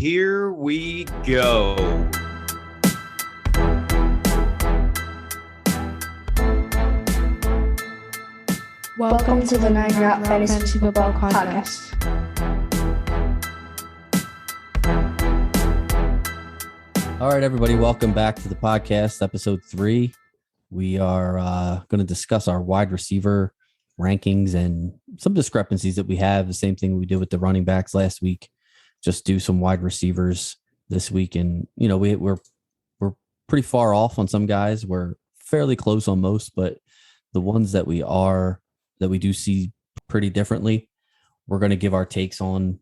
here we go. Welcome to the 9 Route Fantasy Football Podcast. All right, everybody, welcome back to the podcast, episode 3. We are going to discuss our wide receiver rankings and some discrepancies that we have. The same thing we did with the running backs last week. Just do some wide receivers this week, and we're pretty far off on some guys. We're fairly close on most, but the ones that we do see pretty differently, we're going to give our takes on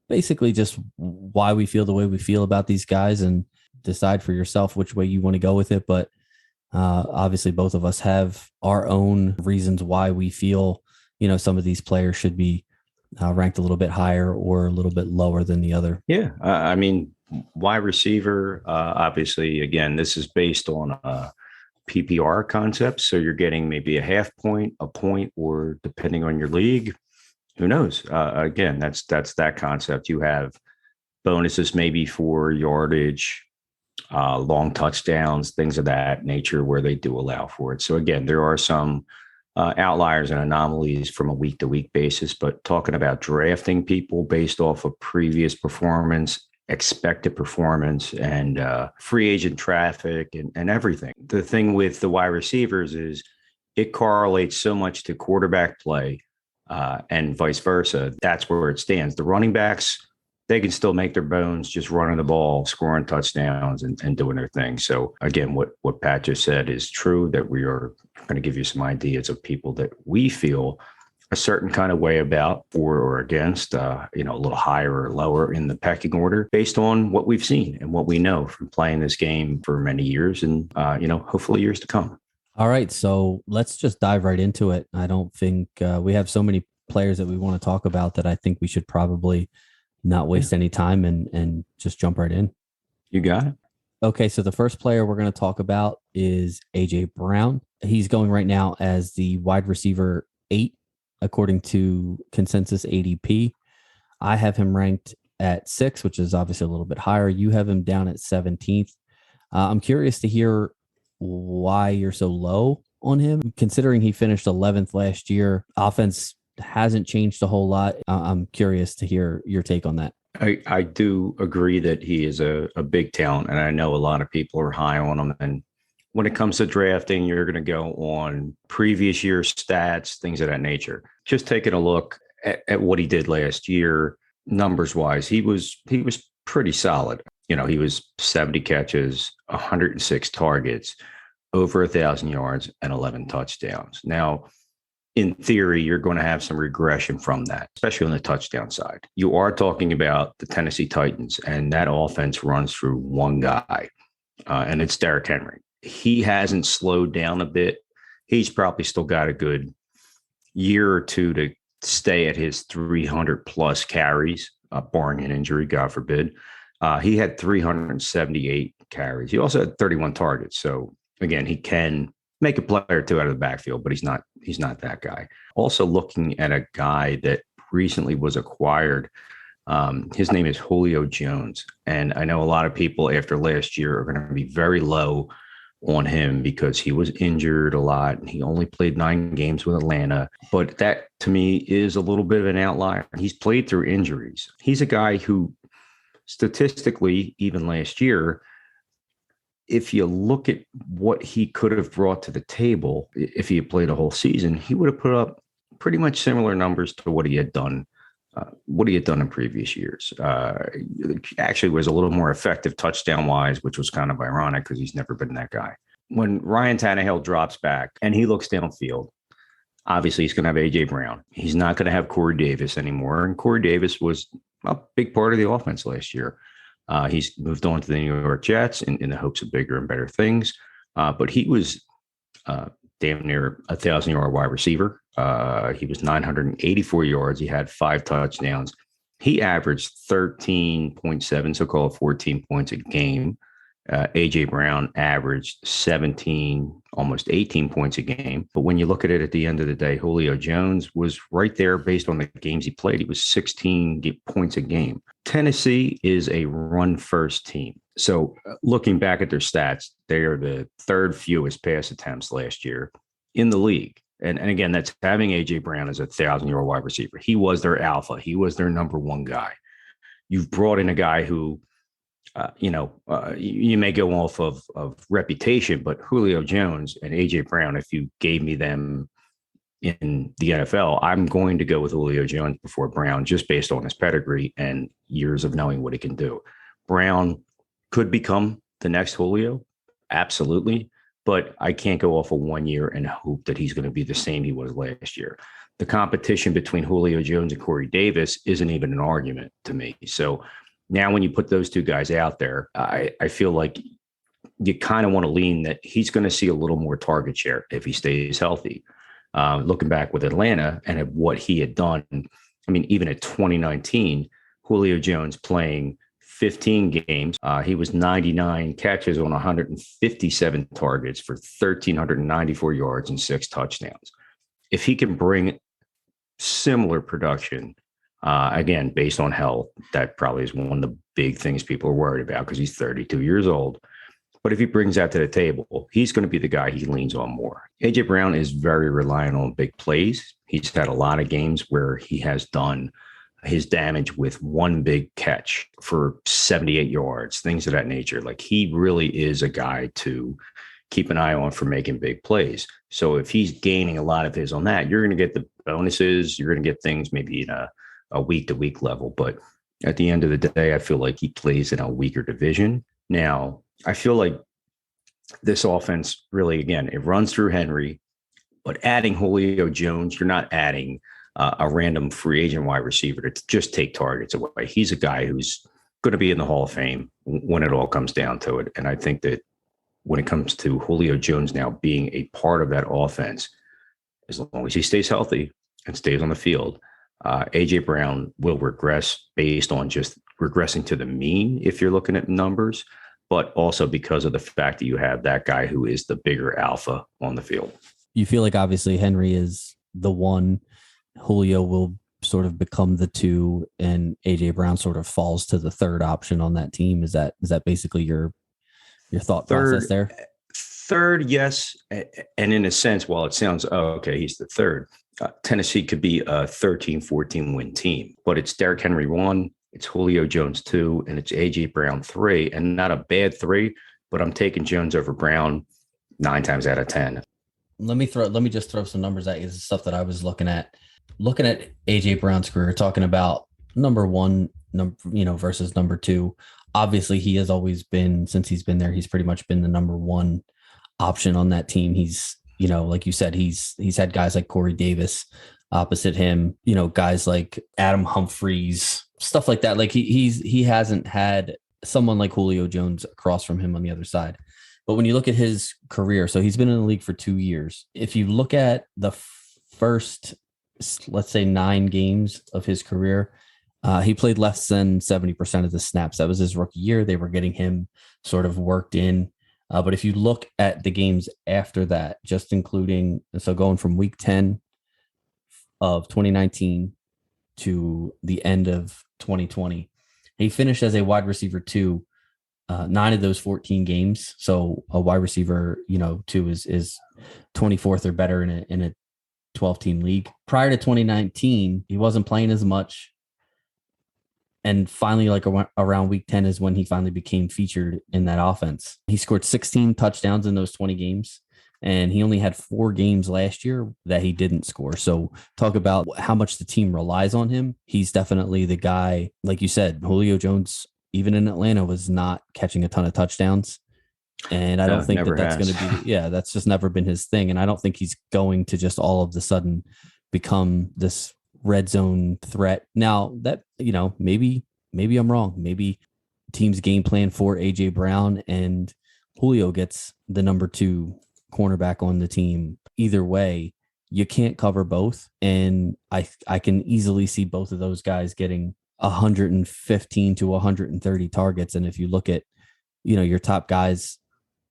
basically just why we feel the way we feel about these guys and decide for yourself which way you want to go with it. But obviously both of us have our own reasons why we feel, some of these players should be ranked a little bit higher or a little bit lower than the other. Yeah. Wide receiver, obviously, again, this is based on PPR concepts. So you're getting maybe a half point, a point, or depending on your league, who knows? Again, that's that concept. You have bonuses maybe for yardage, long touchdowns, things of that nature where they do allow for it. So again, there are some outliers and anomalies from a week-to-week basis, but talking about drafting people based off of previous performance, expected performance, and free agent traffic and everything. The thing with the wide receivers is it correlates so much to quarterback play and vice versa. That's where it stands. The running backs, they can still make their bones just running the ball, scoring touchdowns and doing their thing. So again, what Pat just said is true, that we are going to give you some ideas of people that we feel a certain kind of way about, for or against, a little higher or lower in the pecking order based on what we've seen and what we know from playing this game for many years and, hopefully years to come. All right. So let's just dive right into it. I don't think we have so many players that we want to talk about that I think we should probably not waste any time and just jump right in. You got it. Okay, so the first player we're going to talk about is A.J. Brown. He's going right now as the wide receiver 8, according to consensus ADP. I have him ranked at 6, which is obviously a little bit higher. You have him down at 17th. I'm curious to hear why you're so low on him, considering he finished 11th last year. Offense hasn't changed a whole lot. I'm curious to hear your take on that. I do agree that he is a big talent, and I know a lot of people are high on him. And when it comes to drafting, you're going to go on previous year stats, things of that nature. Just taking a look at what he did last year, numbers wise, he was pretty solid. He was 70 catches, 106 targets, over 1,000 yards, and 11 touchdowns. Now, in theory, you're going to have some regression from that, especially on the touchdown side. You are talking about the Tennessee Titans, and that offense runs through one guy, and it's Derrick Henry. He hasn't slowed down a bit. He's probably still got a good year or two to stay at his 300 plus carries, barring an injury, God forbid. He had 378 carries. He also had 31 targets. So again, he can make a play or two out of the backfield, but he's not that guy. Also looking at a guy that recently was acquired. His name is Julio Jones. And I know a lot of people after last year are going to be very low on him because he was injured a lot and he only played 9 games with Atlanta. But that to me is a little bit of an outlier. He's played through injuries. He's a guy who statistically, even last year, if you look at what he could have brought to the table, if he had played a whole season, he would have put up pretty much similar numbers to what he had done in previous years. Actually was a little more effective touchdown wise, which was kind of ironic because he's never been that guy. When Ryan Tannehill drops back and he looks downfield, obviously he's going to have A.J. Brown. He's not going to have Corey Davis anymore. And Corey Davis was a big part of the offense last year. He's moved on to the New York Jets in the hopes of bigger and better things. But he was damn near 1,000-yard wide receiver. He was 984 yards. He had 5 touchdowns. He averaged 13.7, so-called 14 points a game. A.J. Brown averaged 17, almost 18 points a game. But when you look at it at the end of the day, Julio Jones was right there based on the games he played. He was 16 points a game. Tennessee is a run-first team. So looking back at their stats, they are the third fewest pass attempts last year in the league. And again, that's having A.J. Brown as a 1,000-yard wide receiver. He was their alpha. He was their number one guy. You've brought in a guy who, you may go off of reputation, but Julio Jones and A.J. Brown, if you gave me them in the NFL, I'm going to go with Julio Jones before Brown, just based on his pedigree and years of knowing what he can do. Brown could become the next Julio, absolutely, but I can't go off of 1 year and hope that he's going to be the same he was last year. The competition between Julio Jones and Corey Davis isn't even an argument to me. So now when you put those two guys out there, I feel like you kind of want to lean that he's going to see a little more target share if he stays healthy. Looking back with Atlanta and at what he had done, I mean, even at 2019, Julio Jones playing 15 games, he was 99 catches on 157 targets for 1,394 yards and 6 touchdowns. If he can bring similar production, again, based on health, that probably is one of the big things people are worried about because he's 32 years old. But if he brings that to the table, he's going to be the guy he leans on more. A.J. Brown is very reliant on big plays. He's had a lot of games where he has done his damage with one big catch for 78 yards, things of that nature. Like, he really is a guy to keep an eye on for making big plays. So if he's gaining a lot of his on that, you're going to get the bonuses. You're going to get things maybe in a week-to-week level. But at the end of the day, I feel like he plays in a weaker division. Now, I feel like this offense really, again, it runs through Henry, but adding Julio Jones, you're not adding a random free agent wide receiver to just take targets away. He's a guy who's going to be in the Hall of Fame when it all comes down to it. And I think that when it comes to Julio Jones now being a part of that offense, as long as he stays healthy and stays on the field, A.J. Brown will regress based on just regressing to the mean if you're looking at numbers, but also because of the fact that you have that guy who is the bigger alpha on the field. You feel like obviously Henry is the one, Julio will sort of become the two, and A.J. Brown sort of falls to the third option on that team. Is that basically your thought process there? Third, yes. And in a sense, while it sounds, he's the third, Tennessee could be a 13-14 win team, but it's Derrick Henry 1, it's Julio Jones 2, and it's A.J. Brown 3, and not a bad 3, but I'm taking Jones over Brown 9 times out of 10. Let me just throw some numbers at you. This is stuff that I was looking at A.J. Brown's career, talking about number one, versus number 2. Obviously, he has always been, since he's been there, he's pretty much been the number 1 option on that team. He's, like you said, he's had guys like Corey Davis opposite him, guys like Adam Humphries, stuff like that. Like he hasn't had someone like Julio Jones across from him on the other side. But when you look at his career, so he's been in the league for 2 years. If you look at the first, let's say 9 games of his career, he played less than 70% of the snaps. That was his rookie year. They were getting him sort of worked in. But if you look at the games after that, just including, so going from week 10 of 2019 to the end of 2020, he finished as a wide receiver 2, 9 of those 14 games. So a wide receiver, 2 is 24th or better in a 12-team league. Prior to 2019, he wasn't playing as much. And finally, like around week 10 is when he finally became featured in that offense. He scored 16 touchdowns in those 20 games, and he only had 4 games last year that he didn't score. So talk about how much the team relies on him. He's definitely the guy. Like you said, Julio Jones, even in Atlanta, was not catching a ton of touchdowns. And I don't think that's going to be, that's just never been his thing. And I don't think he's going to just all of a sudden become this red zone threat. Now that, maybe I'm wrong. Maybe team's game plan for A.J. Brown and Julio gets the number 2 cornerback on the team. Either way, you can't cover both. And I can easily see both of those guys getting 115 to 130 targets. And if you look at your top guys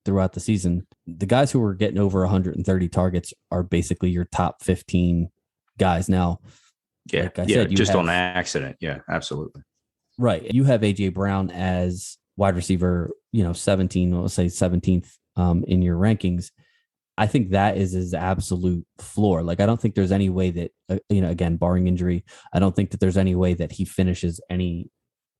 throughout the season. The guys who are getting over 130 targets are basically your top 15 guys. Now, Yeah. like I yeah. said, Just on accident. Yeah, absolutely. Right. You have AJ Brown as wide receiver, 17, let's say 17th in your rankings. I think that is his absolute floor. Like, I don't think there's any way that, again, barring injury, I don't think that there's any way that he finishes any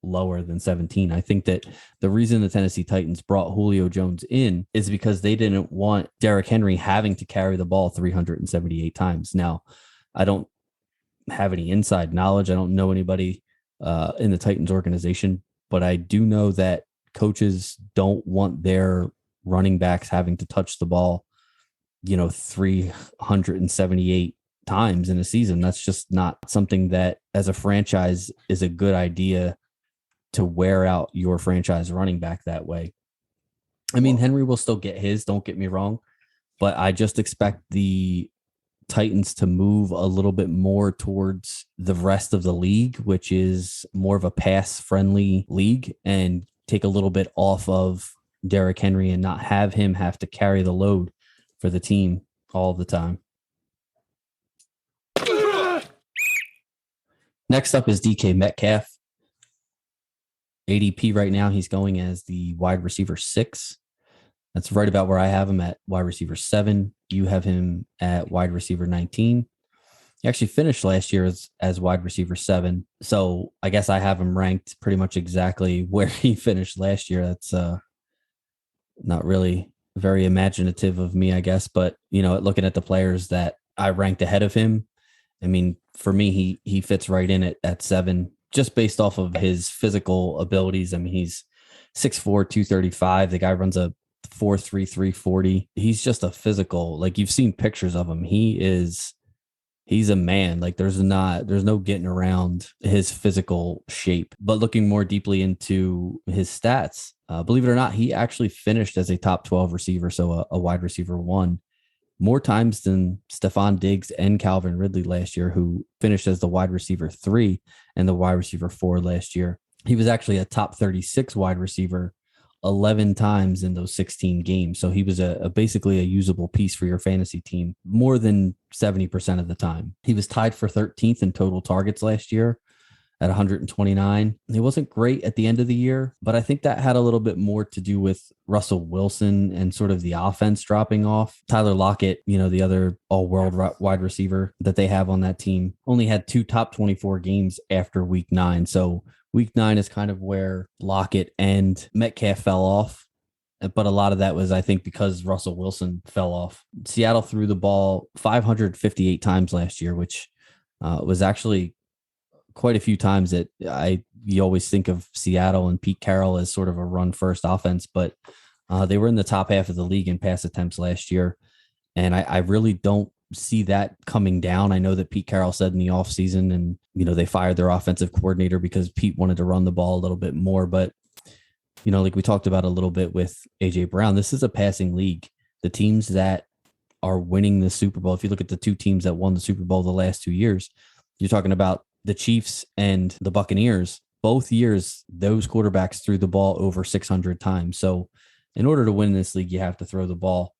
lower than 17. I think that the reason the Tennessee Titans brought Julio Jones in is because they didn't want Derrick Henry having to carry the ball 378 times. Now, I don't have any inside knowledge. I don't know anybody in the Titans organization, but I do know that coaches don't want their running backs having to touch the ball 378 times in a season. That's just not something that as a franchise is a good idea to wear out your franchise running back that way. I mean, Henry will still get his, don't get me wrong, but I just expect the Titans to move a little bit more towards the rest of the league, which is more of a pass friendly league, and take a little bit off of Derrick Henry and not have him have to carry the load for the team all the time. Next up is DK Metcalf. ADP right now, he's going as the wide receiver 6. That's right about where I have him, at wide receiver 7. You have him at wide receiver 19. He actually finished last year as wide receiver 7. So I guess I have him ranked pretty much exactly where he finished last year. That's not really very imaginative of me, I guess. But, looking at the players that I ranked ahead of him, I mean, for me, he fits right in at 7, just based off of his physical abilities. I mean, he's 6'4", 235. The guy runs a 4.3, 340. He's just a physical, like, you've seen pictures of him. He's a man. Like, there's no getting around his physical shape. But looking more deeply into his stats, believe it or not, he actually finished as a top 12 receiver. So a wide receiver 1 more times than Stephon Diggs and Calvin Ridley last year, who finished as the wide receiver 3 and the wide receiver 4 last year. He was actually a top 36 wide receiver 11 times in those 16 games. So he was basically a usable piece for your fantasy team more than 70% of the time. He was tied for 13th in total targets last year at 129. He wasn't great at the end of the year, but I think that had a little bit more to do with Russell Wilson and sort of the offense dropping off. Tyler Lockett, the other all-world wide receiver that they have on that team, only had 2 top 24 games after week 9. So week 9 is kind of where Lockett and Metcalf fell off. But a lot of that was, I think, because Russell Wilson fell off. Seattle threw the ball 558 times last year, which was actually quite a few times that you always think of Seattle and Pete Carroll as sort of a run first offense, but they were in the top half of the league in pass attempts last year. And I really don't see that coming down. I know that Pete Carroll said in the offseason, and, they fired their offensive coordinator because Pete wanted to run the ball a little bit more. But, like we talked about a little bit with AJ Brown, this is a passing league. The teams that are winning the Super Bowl, if you look at the 2 teams that won the Super Bowl the last 2 years, you're talking about the Chiefs and the Buccaneers. Both years, those quarterbacks threw the ball over 600 times. So in order to win this league, you have to throw the ball.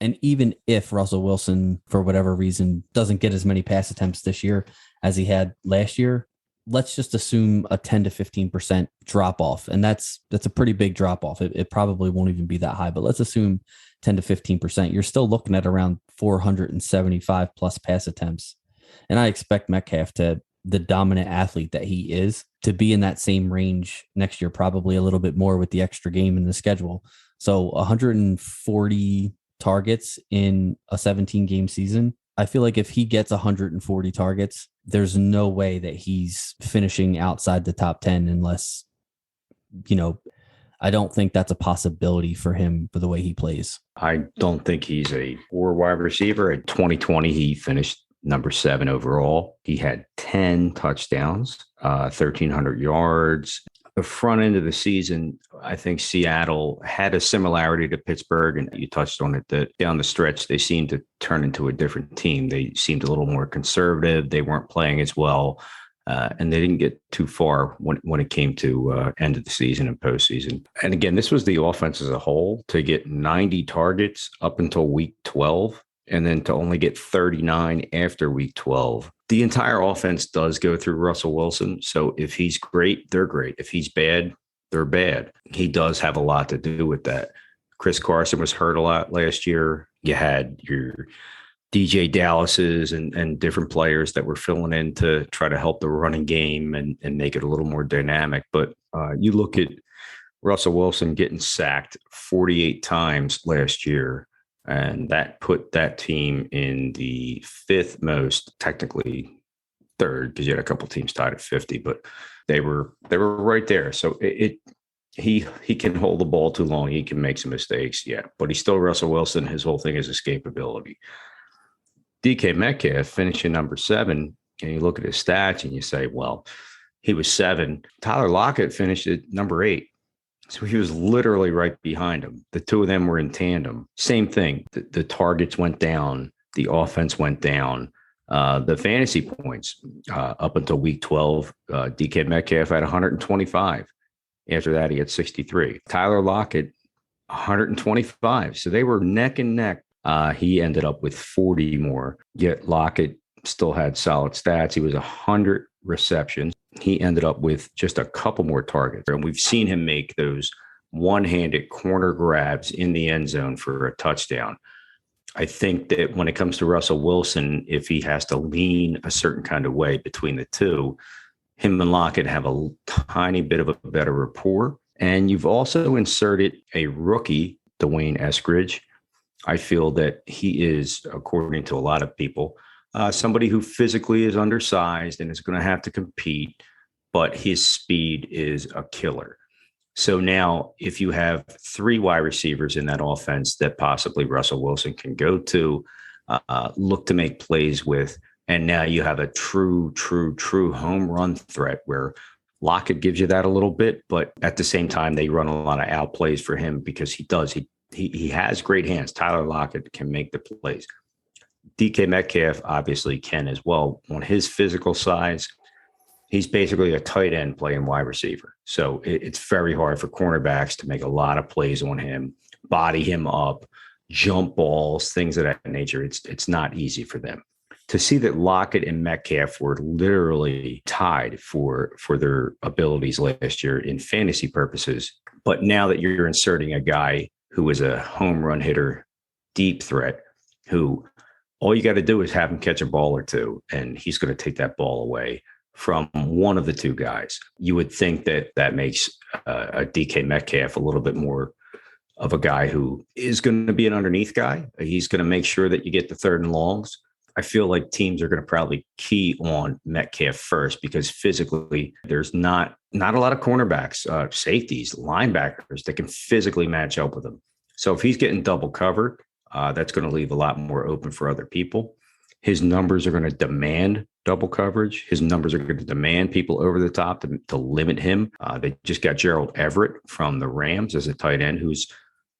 And even if Russell Wilson, for whatever reason, doesn't get as many pass attempts this year as he had last year, let's just assume a 10 to 15% drop off. And that's a pretty big drop off. It probably won't even be that high, but let's assume 10 to 15%. You're still looking at around 475 plus pass attempts. And I expect Metcalf, the dominant athlete that he is, to be in that same range next year, probably a little bit more with the extra game in the schedule. So 140 targets in a 17-game season. I feel like if he gets 140 targets, there's no way that he's finishing outside the top 10 unless, I don't think that's a possibility for him for the way he plays. I don't think he's a 4 wide receiver. In 2020, he finished number 7 overall. He had 10 touchdowns, 1,300 yards. The front end of the season, I think Seattle had a similarity to Pittsburgh, and you touched on it, that down the stretch, they seemed to turn into a different team. They seemed a little more conservative. They weren't playing as well And they didn't get too far when it came to end of the season and postseason. And again, this was the offense as a whole to get 90 targets up until week 12, and then to only get 39 after week 12. The entire offense does go through Russell Wilson. So if he's great, they're great. If he's bad, they're bad. He does have a lot to do with that. Chris Carson was hurt a lot last year. You had your DJ Dallases and different players that were filling in to try to help the running game and make it a little more dynamic. But you look at Russell Wilson getting sacked 48 times last year, and that put that team in the fifth most, technically third, because you had a couple teams tied at 50, but they were right there. So he can hold the ball too long. He can make some mistakes, yeah, but he's still Russell Wilson. His whole thing is escapability. DK Metcalf finishing number 7, and you look at his stats and you say, well, he was 7. Tyler Lockett finished at number 8. So he was literally right behind him. The two of them were in tandem. Same thing. The targets went down. The offense went down. The fantasy points up until week 12, DK Metcalf had 125. After that, he had 63. Tyler Lockett, 125. So they were neck and neck. He ended up with 40 more, yet Lockett still had solid stats. He was 100 receptions. He ended up with just a couple more targets. And we've seen him make those one-handed corner grabs in the end zone for a touchdown. I think that when it comes to Russell Wilson, if he has to lean a certain kind of way between the two, him and Lockett have a tiny bit of a better rapport. And you've also inserted a rookie, Dwayne Eskridge. I feel that he is, according to a lot of people, somebody who physically is undersized and is going to have to compete, but his speed is a killer. So now if you have 3 wide receivers in that offense that possibly Russell Wilson can go to, look to make plays with, and now you have a true home run threat where Lockett gives you that a little bit, but at the same time, they run a lot of out plays for him because he has great hands. Tyler Lockett can make the plays. DK Metcalf obviously can as well. On his physical size, he's basically a tight end playing wide receiver. So it's very hard for cornerbacks to make a lot of plays on him, body him up, jump balls, things of that nature. It's not easy for them. To see that Lockett and Metcalf were literally tied for their abilities last year in fantasy purposes, but now that you're inserting a guy who is a home run hitter, deep threat, who all you got to do is have him catch a ball or two, and he's going to take that ball away from one of the two guys. You would think that makes a DK Metcalf a little bit more of a guy who is going to be an underneath guy. He's going to make sure that you get the third and longs. I feel like teams are going to probably key on Metcalf first because physically there's not a lot of cornerbacks, safeties, linebackers that can physically match up with him. So if he's getting double covered, that's going to leave a lot more open for other people. His numbers are going to demand double coverage. His numbers are going to demand people over the top to limit him. They just got Gerald Everett from the Rams as a tight end who's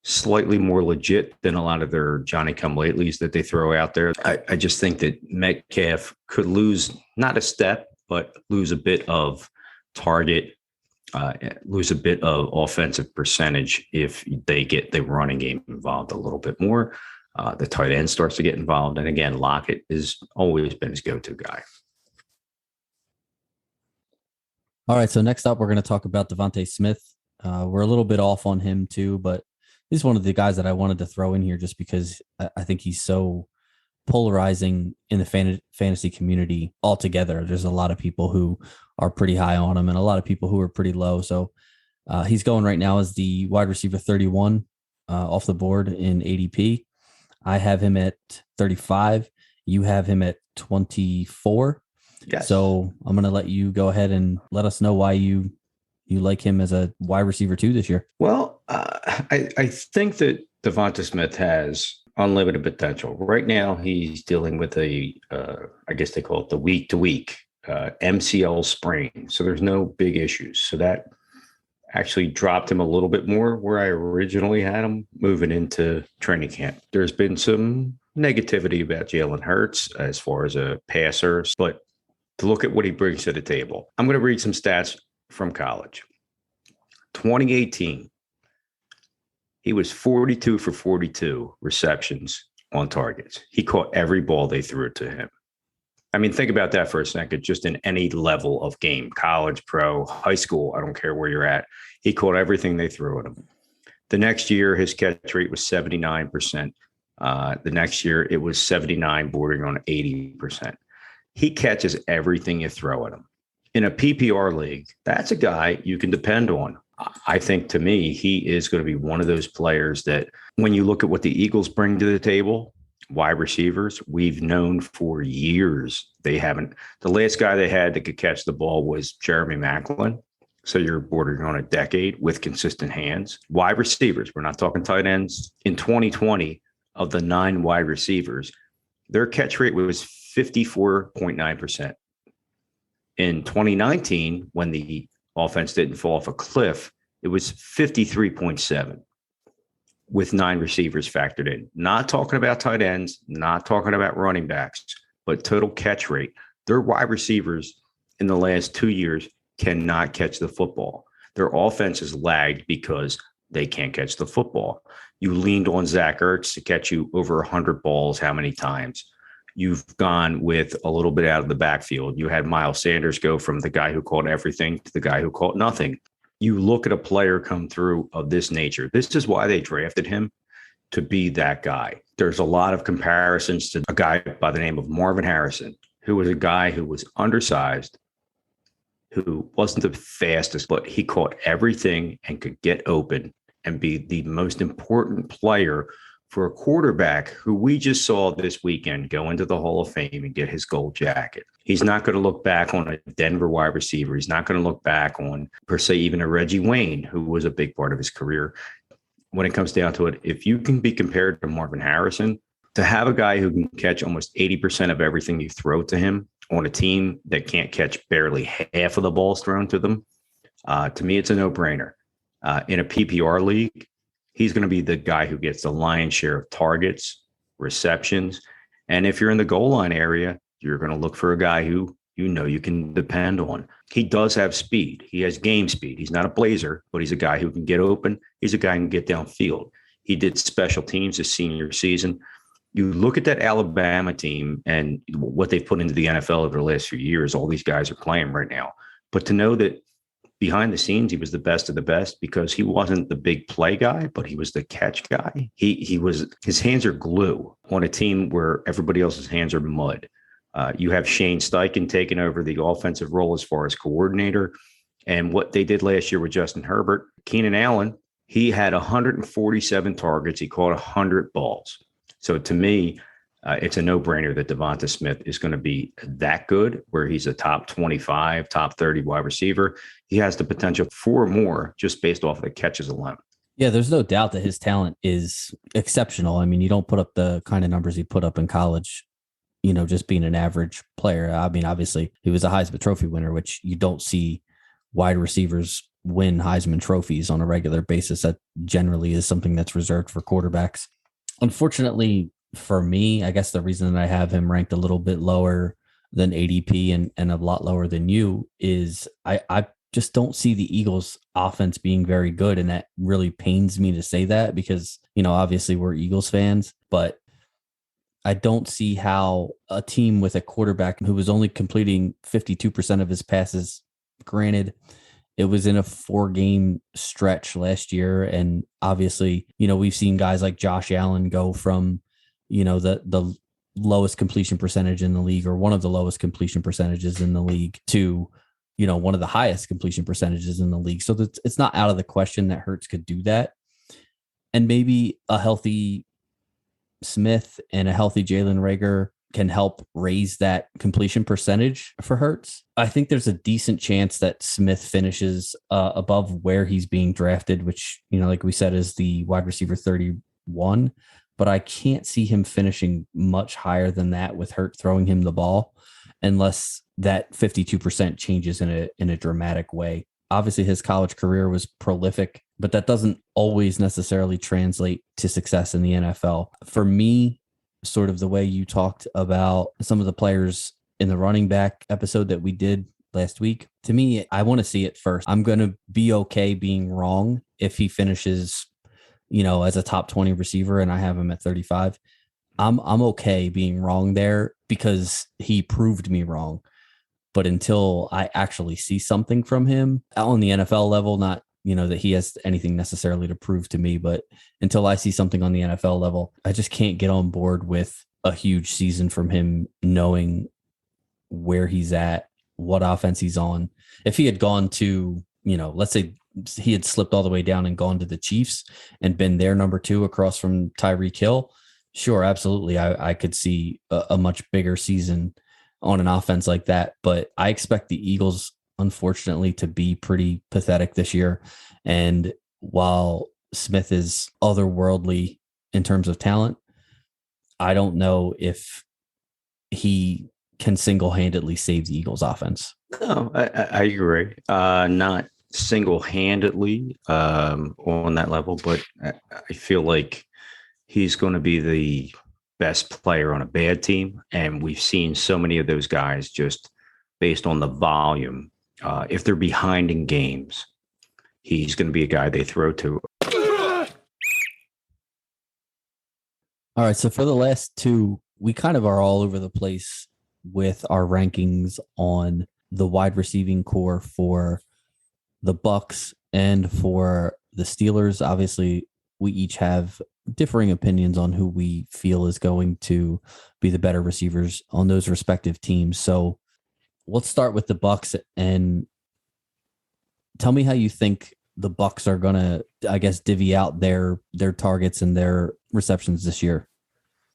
slightly more legit than a lot of their Johnny-come-latelys that they throw out there. I just think that Metcalf could lose not a step, but lose a bit of target, lose a bit of offensive percentage if they get the running game involved a little bit more. The tight end starts to get involved. And again, Lockett has always been his go-to guy. All right, so next up, we're going to talk about Devonte Smith. We're a little bit off on him too, but he's one of the guys that I wanted to throw in here just because I think he's so polarizing in the fantasy community altogether. There's a lot of people who are pretty high on him and a lot of people who are pretty low. So he's going right now as the wide receiver 31 off the board in ADP. I have him at 35. You have him at 24. Yes. So I'm going to let you go ahead and let us know why you like him as a wide receiver 2 this year. Well, I think that Devonte Smith has unlimited potential. Right now, he's dealing with I guess they call it the week-to-week MCL sprain. So there's no big issues. So that actually dropped him a little bit more where I originally had him moving into training camp. There's been some negativity about Jalen Hurts as far as a passer, but to look at what he brings to the table. I'm going to read some stats from college. 2018, he was 42 for 42 receptions on targets. He caught every ball they threw to him. I mean, think about that for a second, just in any level of game, college, pro, high school, I don't care where you're at. He caught everything they threw at him. The next year, his catch rate was 79%. The next year, it was 79, bordering on 80%. He catches everything you throw at him. In a PPR league, that's a guy you can depend on. I think, to me, he is going to be one of those players that when you look at what the Eagles bring to the table, wide receivers, we've known for years they haven't. The last guy they had that could catch the ball was Jeremy Macklin. So you're bordering on a decade with consistent hands. Wide receivers, we're not talking tight ends. In 2020, of the 9 wide receivers, their catch rate was 54.9%. In 2019, when the offense didn't fall off a cliff, it was 53.7 with 9 receivers factored in. Not talking about tight ends, not talking about running backs, but total catch rate. Their wide receivers in the last 2 years cannot catch the football. Their offense is lagged because they can't catch the football. You leaned on Zach Ertz to catch you over 100 balls how many times? You've gone with a little bit out of the backfield. You had Miles Sanders go from the guy who caught everything to the guy who caught nothing. You look at a player come through of this nature. This is why they drafted him, to be that guy. There's a lot of comparisons to a guy by the name of Marvin Harrison, who was a guy who was undersized, who wasn't the fastest, but he caught everything and could get open and be the most important player for a quarterback who we just saw this weekend go into the Hall of Fame and get his gold jacket. He's not going to look back on a Denver wide receiver. He's not going to look back on, per se, even a Reggie Wayne, who was a big part of his career. When it comes down to it, if you can be compared to Marvin Harrison, to have a guy who can catch almost 80% of everything you throw to him on a team that can't catch barely half of the balls thrown to them, to me, it's a no-brainer. In a PPR league, he's going to be the guy who gets the lion's share of targets, receptions. And if you're in the goal line area, you're going to look for a guy who you can depend on. He does have speed. He has game speed. He's not a blazer, but he's a guy who can get open. He's a guy who can get downfield. He did special teams his senior season. You look at that Alabama team and what they've put into the NFL over the last few years, all these guys are playing right now. But to know that behind the scenes, he was the best of the best because he wasn't the big play guy, but he was the catch guy. His hands are glue on a team where everybody else's hands are mud. You have Shane Steichen taking over the offensive role as far as coordinator. And what they did last year with Justin Herbert, Keenan Allen, he had 147 targets. He caught 100 balls. So to me, it's a no-brainer that Devonte Smith is going to be that good, where he's a top 25, top 30 wide receiver. He has the potential for more just based off of the catches alone. Yeah, there's no doubt that his talent is exceptional. I mean, you don't put up the kind of numbers he put up in college, just being an average player. I mean, obviously, he was a Heisman Trophy winner, which you don't see wide receivers win Heisman trophies on a regular basis. That generally is something that's reserved for quarterbacks. Unfortunately, for me, I guess the reason that I have him ranked a little bit lower than ADP and a lot lower than you is I just don't see the Eagles offense being very good. And that really pains me to say that because, obviously we're Eagles fans, but I don't see how a team with a quarterback who was only completing 52% of his passes, granted, it was in a 4-game stretch last year. And obviously, we've seen guys like Josh Allen go from, the lowest completion percentage in the league or one of the lowest completion percentages in the league to, one of the highest completion percentages in the league. So it's not out of the question that Hurts could do that. And maybe a healthy Smith and a healthy Jalen Reagor can help raise that completion percentage for Hurts. I think there's a decent chance that Smith finishes above where he's being drafted, which, like we said, is the wide receiver 31. But I can't see him finishing much higher than that with Hurt throwing him the ball unless that 52% changes in a dramatic way. Obviously, his college career was prolific, but that doesn't always necessarily translate to success in the NFL. For me, sort of the way you talked about some of the players in the running back episode that we did last week. To me, I want to see it first. I'm going to be okay being wrong if he finishes, as a top 20 receiver and I have him at 35. I'm okay being wrong there because he proved me wrong. But until I actually see something from him on the NFL level, not, that he has anything necessarily to prove to me, but until I see something on the NFL level, I just can't get on board with a huge season from him, knowing where he's at, what offense he's on. If he had gone to, let's say he had slipped all the way down and gone to the Chiefs and been their number 2 across from Tyreek Hill, sure, absolutely. I could see a much bigger season on an offense like that. But I expect the Eagles, unfortunately, to be pretty pathetic this year. And while Smith is otherworldly in terms of talent, I don't know if he can single-handedly save the Eagles offense. No, I agree. Not single-handedly on that level, but I feel like he's going to be the best player on a bad team. And we've seen so many of those guys just based on the volume. If they're behind in games, he's going to be a guy they throw to. All right. So for the last 2, we kind of are all over the place with our rankings on the wide receiving core for the Bucs and for the Steelers. Obviously, we each have differing opinions on who we feel is going to be the better receivers on those respective teams. So let's start with the Bucs and tell me how you think the Bucs are going to, I guess, divvy out their targets and their receptions this year.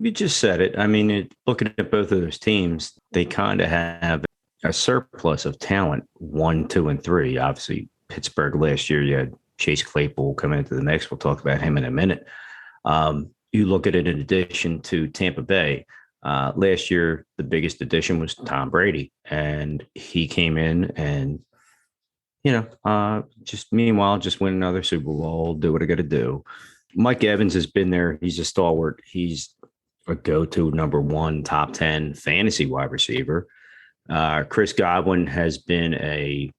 You just said it. I mean, looking at both of those teams, they kind of have a surplus of talent, 1, 2, and 3. Obviously, Pittsburgh last year, you had Chase Claypool come into the mix. We'll talk about him in a minute. You look at it in addition to Tampa Bay. Last year, the biggest addition was Tom Brady, and he came in and, just win another Super Bowl, do what I got to do. Mike Evans has been there. He's a stalwart. He's a go-to number 1, top 10 fantasy wide receiver. Chris Godwin has been a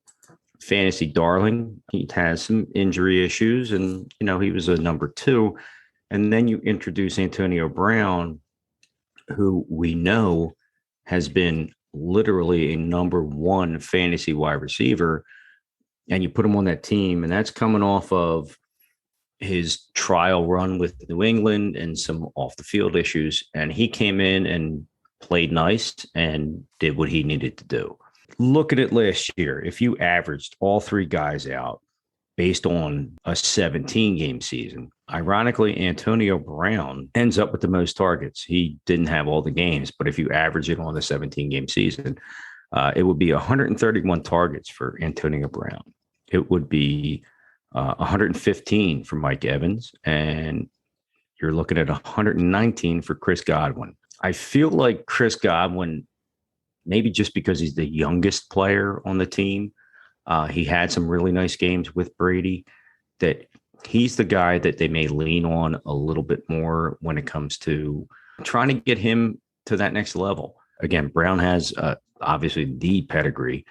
fantasy darling. He has some injury issues, and, he was a number 2. And then you introduce Antonio Brown, who we know has been literally a number 1 fantasy wide receiver, and you put him on that team, and that's coming off of his trial run with New England and some off the field issues. And he came in and played nice and did what he needed to do. Look at it last year. If you averaged all 3 guys out based on a 17-game season, ironically, Antonio Brown ends up with the most targets. He didn't have all the games, but if you average it on the 17-game season, it would be 131 targets for Antonio Brown. It would be 115 for Mike Evans, and you're looking at 119 for Chris Godwin. I feel like Chris Godwin, maybe just because he's the youngest player on the team, he had some really nice games with Brady, that he's the guy that they may lean on a little bit more when it comes to trying to get him to that next level. Again, Brown has obviously the pedigree,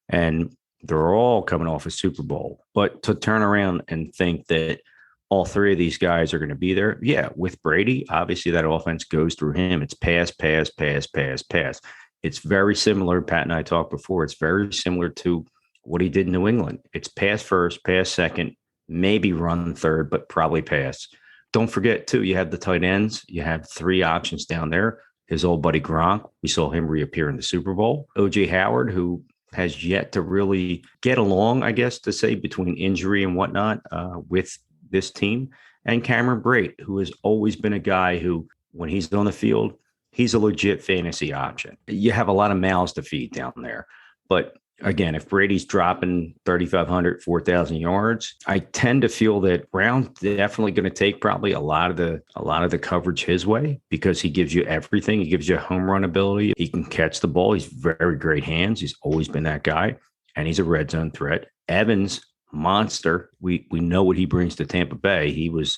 and they're all coming off a Super Bowl. But to turn around and think that all 3 of these guys are going to be there, yeah, with Brady, obviously that offense goes through him. It's pass, pass, pass, pass, pass. It's very similar. Pat and I talked before. It's very similar to what he did in New England. It's pass first, pass second, maybe run third, but probably pass. Don't forget, too, you have the tight ends. You have 3 options down there. His old buddy Gronk, we saw him reappear in the Super Bowl. O.J. Howard, who has yet to really get along, I guess, to say, between injury and whatnot with this team. And Cameron Brate, who has always been a guy who, when he's on the field, he's a legit fantasy option. You have a lot of mouths to feed down there. But again, if Brady's dropping 3,500, 4,000 yards, I tend to feel that Brown's definitely going to take probably a lot of the coverage his way, because he gives you everything. He gives you home run ability. He can catch the ball. He's very great hands. He's always been that guy, and he's a red zone threat. Evans, monster. We know what he brings to Tampa Bay. He was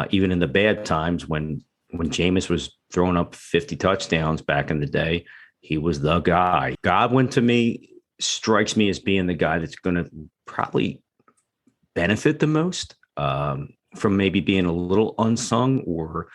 even in the bad times when Jameis was throwing up 50 touchdowns back in the day, he was the guy. Godwin, to me, strikes me as being the guy that's going to probably benefit the most from maybe being a little unsung or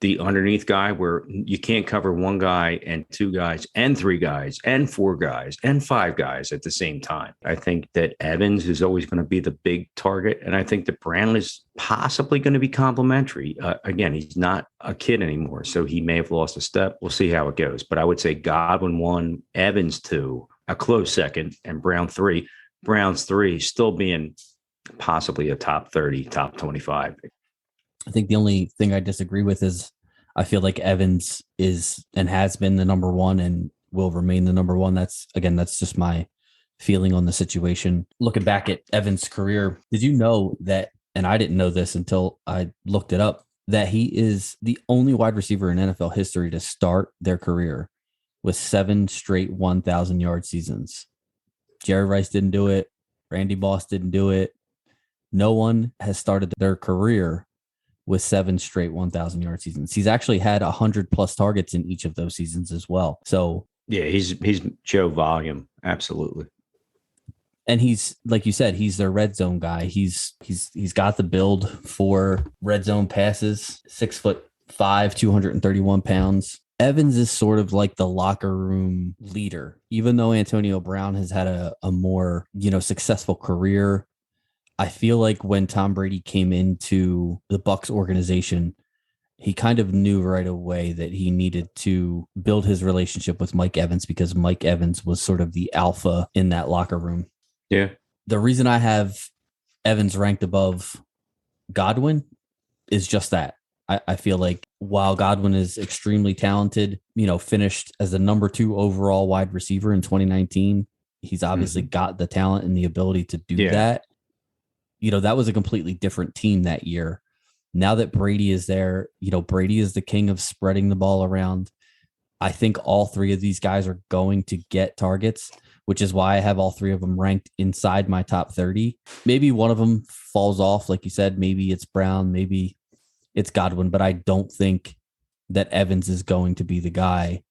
the underneath guy where you can't cover one guy and two guys and three guys and four guys and five guys at the same time. I think that Evans is always going to be the big target. And I think that Brown is possibly going to be complimentary. Again, he's not a kid anymore, so he may have lost a step. We'll see how it goes. But I would say Godwin 1, Evans 2, a close second, and Brown 3. Brown's 3 still being possibly a top 30, top 25. I think the only thing I disagree with is I feel like Evans is and has been the number one and will remain the number one. That's just my feeling on the situation. Looking back at Evans' career, did you know that, and I didn't know this until I looked it up, that he is the only wide receiver in NFL history to start their career with 7 straight 1,000-yard seasons? Jerry Rice didn't do it. Randy Moss didn't do it. No one has started their career with 7 straight 1,000-yard seasons. He's actually had 100+ targets in each of those seasons as well. So yeah, he's Joe volume. Absolutely. And he's, like you said, he's their red zone guy. He's got the build for red zone passes, 6'5", 231 pounds. Evans is sort of like the locker room leader, even though Antonio Brown has had a more, successful career. I feel like when Tom Brady came into the Bucs organization, he kind of knew right away that he needed to build his relationship with Mike Evans because Mike Evans was sort of the alpha in that locker room. Yeah. The reason I have Evans ranked above Godwin is just that. I feel like while Godwin is extremely talented, finished as the number 2 overall wide receiver in 2019, he's obviously got the talent and the ability to do that. That was a completely different team that year. Now that Brady is there, Brady is the king of spreading the ball around. I think all 3 of these guys are going to get targets, which is why I have all 3 of them ranked inside my top 30. Maybe one of them falls off, like you said. Maybe it's Brown, maybe it's Godwin, but I don't think that Evans is going to be the guy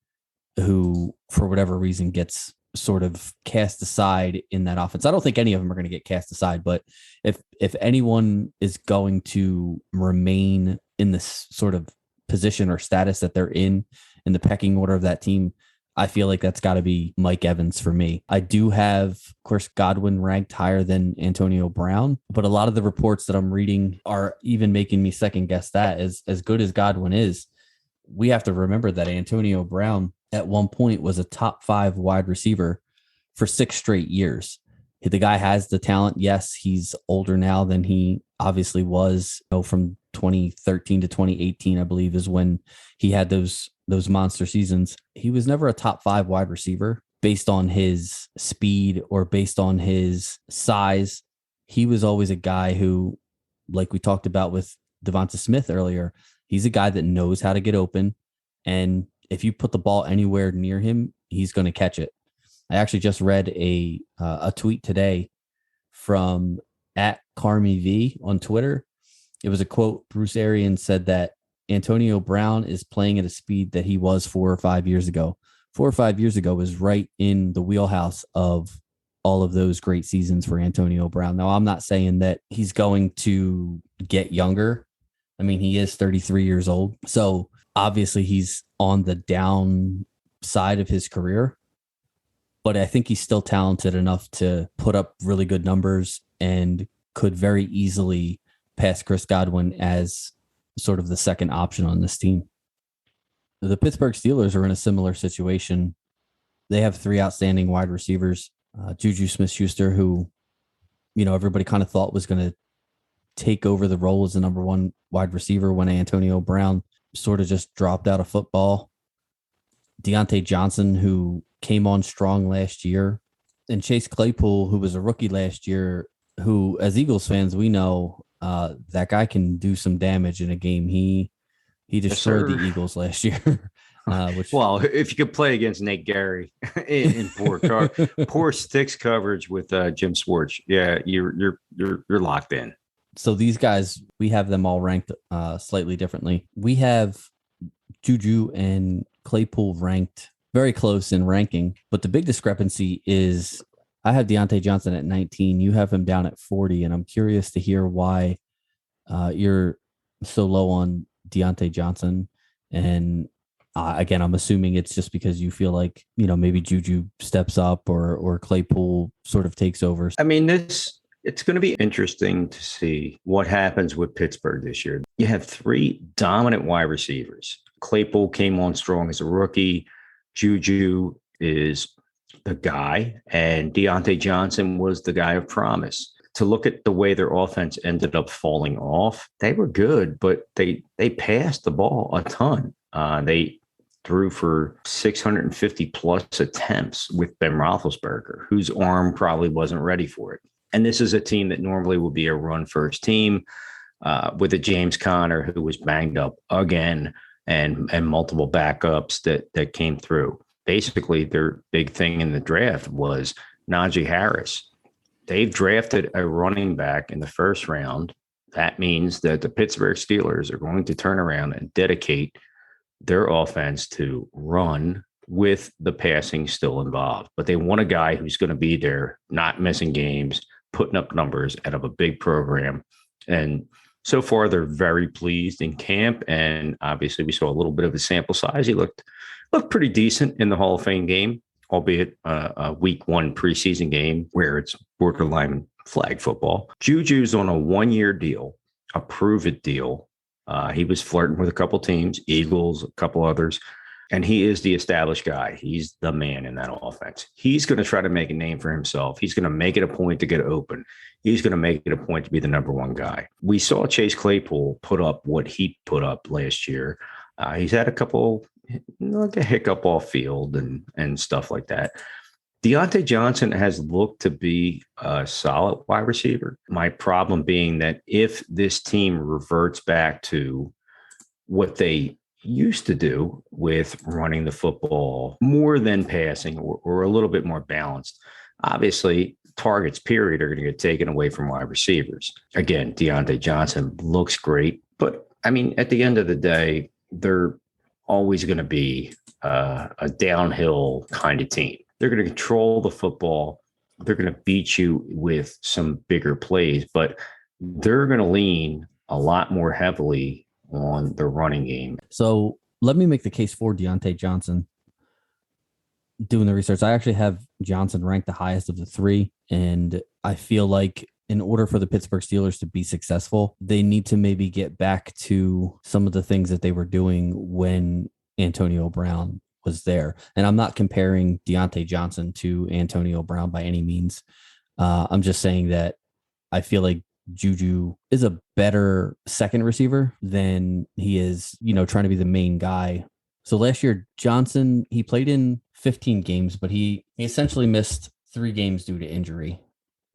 who, for whatever reason, gets sort of cast aside in that offense. I don't think any of them are going to get cast aside, but if anyone is going to remain in this sort of position or status that they're in the pecking order of that team, I feel like that's got to be Mike Evans for me. I do have, of course, Godwin ranked higher than Antonio Brown, but a lot of the reports that I'm reading are even making me second guess that. As good as Godwin is, we have to remember that Antonio Brown at one point was a top 5 wide receiver for 6 straight years. The guy has the talent. Yes, he's older now than he obviously was. From 2013 to 2018, I believe, is when he had those monster seasons. He was never a top 5 wide receiver based on his speed or based on his size. He was always a guy who, like we talked about with Devonte Smith earlier, he's a guy that knows how to get open. And if you put the ball anywhere near him, he's going to catch it. I actually just read a tweet today from @CarmyV on Twitter. It was a quote. Bruce Arians said that Antonio Brown is playing at a speed that he was 4 or 5 years ago. 4 or 5 years ago was right in the wheelhouse of all of those great seasons for Antonio Brown. Now, I'm not saying that he's going to get younger. I mean, he is 33 years old. So obviously he's on the down side of his career, but I think he's still talented enough to put up really good numbers and could very easily pass Chris Godwin as sort of the second option on this team. The Pittsburgh Steelers are in a similar situation. They have 3 outstanding wide receivers. Juju Smith-Schuster, who, everybody kind of thought was going to take over the role as the number 1 wide receiver when Antonio Brown sort of just dropped out of football. Deonte Johnson, who came on strong last year, and Chase Claypool, who was a rookie last year, who, as Eagles fans, we know that guy can do some damage in a game. He destroyed the Eagles last year. Well, if you could play against Nate Gary in poor sticks coverage with Jim Schwartz, yeah, you're locked in. So these guys, we have them all ranked slightly differently. We have Juju and Claypool ranked very close in ranking. But the big discrepancy is I have Deonte Johnson at 19. You have him down at 40. And I'm curious to hear why you're so low on Deonte Johnson. And again, I'm assuming it's just because you feel like, maybe Juju steps up or Claypool sort of takes over. I mean, it's going to be interesting to see what happens with Pittsburgh this year. You have three dominant wide receivers. Claypool came on strong as a rookie. Juju is the guy, and Deonte Johnson was the guy of promise. To look at the way their offense ended up falling off, they were good, but they passed the ball a ton. They threw for 650 plus attempts with Ben Roethlisberger, whose arm probably wasn't ready for it. And this is a team that normally would be a run-first team with a James Conner who was banged up again and multiple backups that came through. Basically, their big thing in the draft was Najee Harris. They've drafted a running back in the first round. That means that the Pittsburgh Steelers are going to turn around and dedicate their offense to run with the passing still involved. But they want a guy who's going to be there, not missing games, putting up numbers out of a big program. And so far, they're very pleased in camp. And obviously, we saw a little bit of a sample size. He looked pretty decent in the Hall of Fame game, albeit a week one preseason game where it's borderline flag football. Juju's on a 1-year deal, a prove-it deal. He was flirting with a couple teams, Eagles, a couple others, and he is the established guy. He's the man in that offense. He's going to try to make a name for himself. He's going to make it a point to get open. He's going to make it a point to be the number one guy. We saw Chase Claypool put up what he put up last year. He's had a couple, like a hiccup off field and stuff like that. Deonte Johnson has looked to be a solid wide receiver. My problem being that if this team reverts back to what they used to do with running the football more than passing or a little bit more balanced, obviously targets, period, are going to get taken away from wide receivers. Again, Deonte Johnson looks great, but I mean, at the end of the day, they're always going to be a downhill kind of team. They're going to control the football. They're going to beat you with some bigger plays, but they're going to lean a lot more heavily on the running game. So let me make the case for Deonte Johnson. Doing the research, I actually have Johnson ranked the highest of the three, and I feel like in order for the Pittsburgh Steelers to be successful, they need to maybe get back to some of the things that they were doing when Antonio Brown was there. And I'm not comparing Deonte Johnson to Antonio Brown by any means. I'm just saying that I feel like Juju is a better second receiver than he is, trying to be the main guy. So last year, Johnson, he played in 15 games, but he essentially missed 3 games due to injury.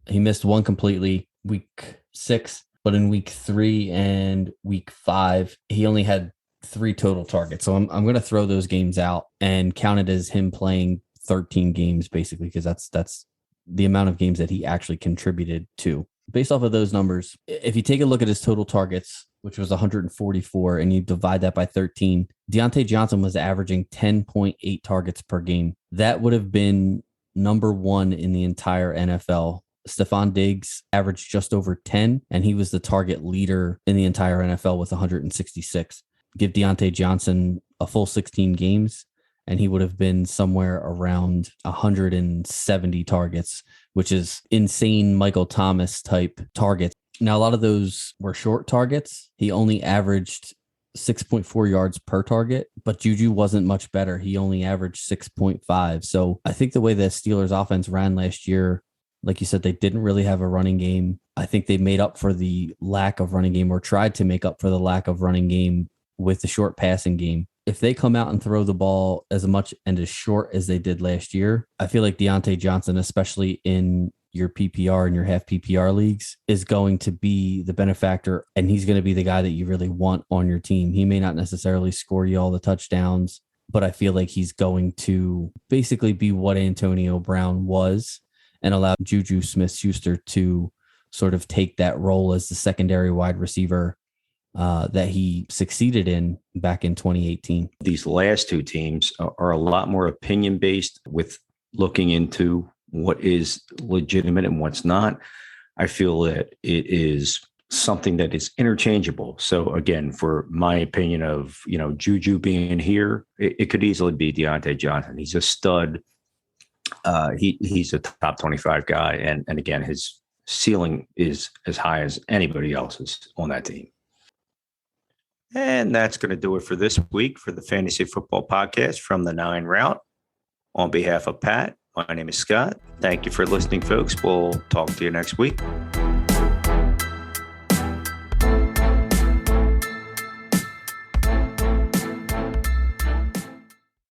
He missed one completely week 6, but in week 3 and week 5, he only had 3 total targets. So I'm going to throw those games out and count it as him playing 13 games, basically, because that's the amount of games that he actually contributed to. Based off of those numbers, if you take a look at his total targets, which was 144, and you divide that by 13, Deonte Johnson was averaging 10.8 targets per game. That would have been number 1 in the entire NFL. Stephon Diggs averaged just over 10, and he was the target leader in the entire NFL with 166. Give Deonte Johnson a full 16 games, and he would have been somewhere around 170 targets, which is insane Michael Thomas type targets. Now, a lot of those were short targets. He only averaged 6.4 yards per target, but Juju wasn't much better. He only averaged 6.5. So I think the way the Steelers offense ran last year, like you said, they didn't really have a running game. I think they made up for the lack of running game, or tried to make up for the lack of running game with the short passing game. If they come out and throw the ball as much and as short as they did last year, I feel like Deonte Johnson, especially in your PPR and your half PPR leagues, is going to be the benefactor, and he's going to be the guy that you really want on your team. He may not necessarily score you all the touchdowns, but I feel like he's going to basically be what Antonio Brown was and allow Juju Smith-Schuster to sort of take that role as the secondary wide receiver that he succeeded in back in 2018. These last two teams are a lot more opinion based with looking into what is legitimate and what's not. I feel that it is something that is interchangeable. So again, for my opinion of, Juju being here, it could easily be Deonte Johnson. He's a stud. He's a top 25 guy. And again, his ceiling is as high as anybody else's on that team. And that's going to do it for this week for the Fantasy Football Podcast from the 9 Route. On behalf of Pat, my name is Scott. Thank you for listening, folks. We'll talk to you next week.